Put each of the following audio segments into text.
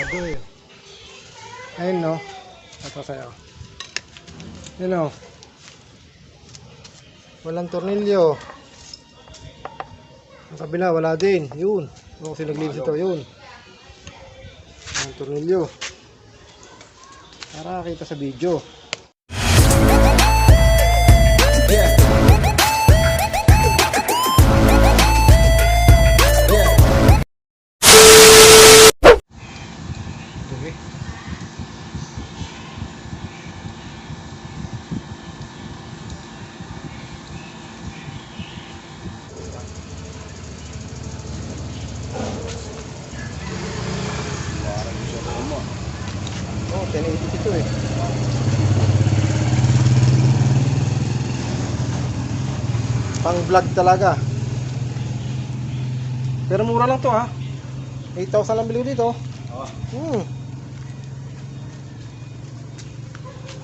Barado eh. Ayun no. Ito sa'yo. Yun no. Walang tornilyo. Ang kabila wala din. Yun. O kasi naglinis ito. Yun. Walang tornilyo. Para kita sa video. Oh, 1080 ito eh. Pang vlog talaga. Pero mura lang to ha. 8,000 lang bili dito.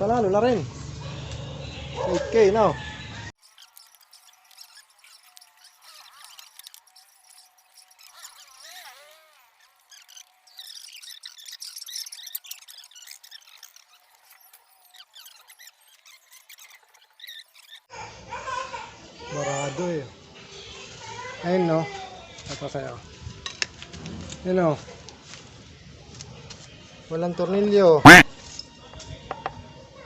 Panalo na rin. 8K no. Barado eh. Ayun no. Ito sa'yo. Yun no. Walang tornilyo.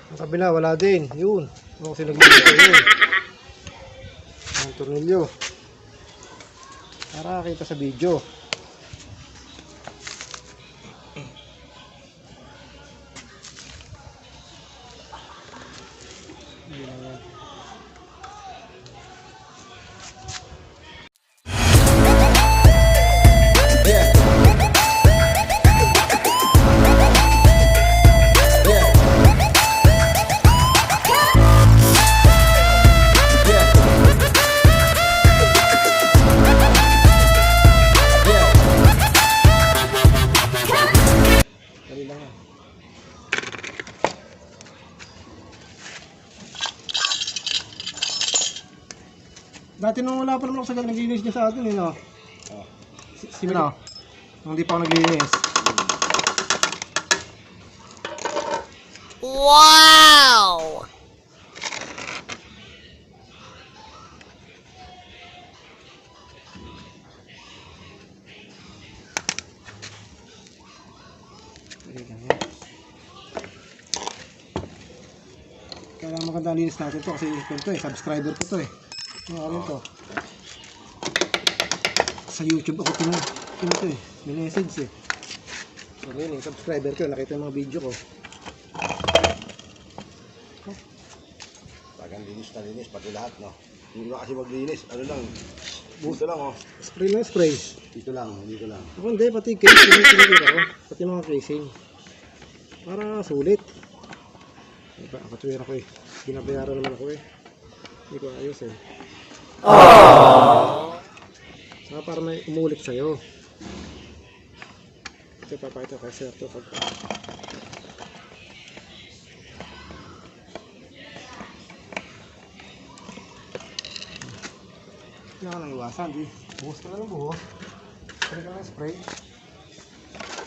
Ang kabila wala din. Yun. O kasi naglinis ito. Yun. Walang tornilyo. Para kita sa video. Dati nung wala pa naman ako sa naglinis niya sa atin eh no? No? Nung di pa ako naglinis. Wow! Kailangan maganda linis natin to kasi ito eh, subscriber ko to eh. Ano to? Sa YouTube ako ito eh. May message eh. So yun eh, subscriber ko, nakita yung mga video ko. Tagang linis na linis, pati lahat no. Hindi ba kasi maglinis, ano lang. Dito lang oh. Spray lang spray. Dito lang. Ako hindi, pati casing pinipili ako. Pati mga casing. Para sulit. Diba, kapatwira ko eh. Binabayaran naman ako eh. Hindi ko ayos eh. Saka para may umulit sa'yo. Ito papakita kay sir to pagka. Hindi ka lang iwasan di. Buhos ka na ng buhos. Spray ka lang spray.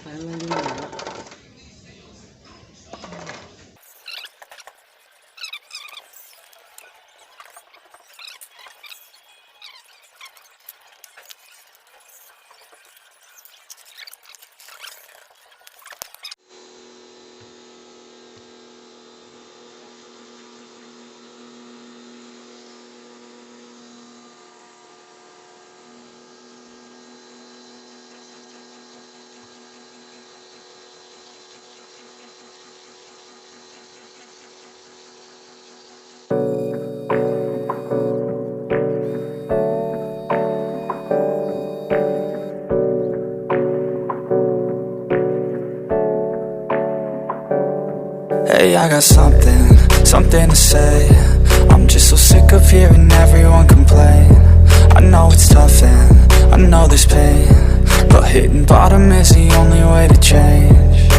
Kaya lang din nila. Hey, I got something to say. I'm just so sick of hearing everyone complain. I know it's tough and I know there's pain, but hitting bottom is the only way to change.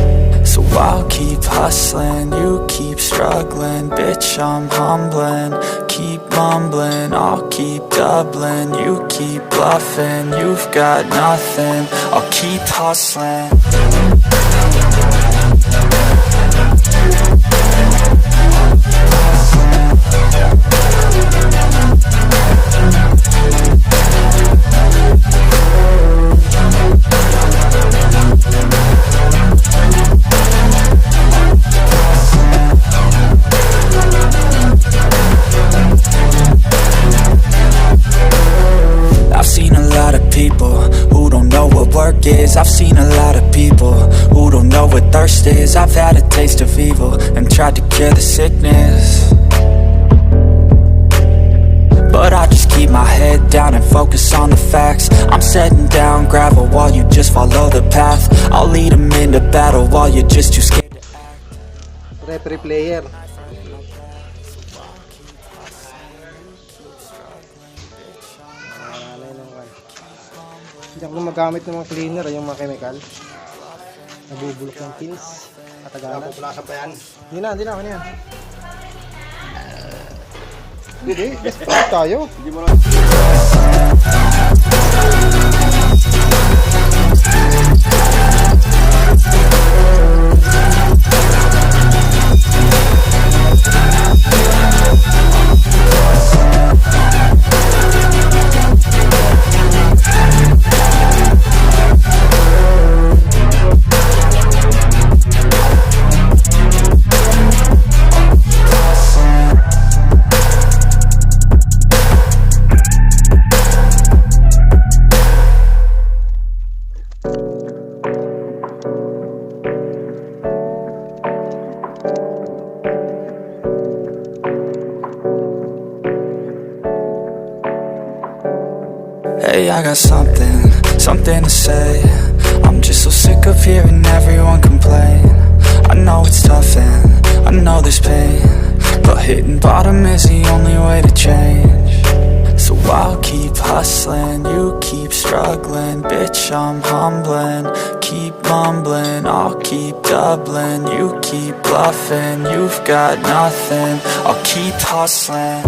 So I'll keep hustling, you keep struggling. Bitch, I'm humbling, keep mumbling. I'll keep doubling, you keep bluffing. You've got nothing, I'll keep hustling. I've seen a lot of people who don't know what work is. I've seen a lot of people who don't know what thirst is. I've had a taste of evil and tried to cure the sickness, but I just keep my head down and focus on the facts. I'm setting down gravel while you just follow the path. I'll lead them into battle while you're just too scared to act. Referee player. Hindi ako gumagamit ng mga cleaner, yung mga chemical. Nabubulok ng pins. Katagalan. Pupulasan pa yan. Hindi na, ano yan. Hindi, best friend tayo. Hindi mo lang. Hey, I got something to say. I'm just so sick of hearing everyone complain. I know it's tough and I know there's pain, but hitting bottom is the only way to change. So I'll keep hustling, you keep struggling. Bitch, I'm humbling, keep mumbling. I'll keep doubling, you keep bluffing. You've got nothing, I'll keep hustling.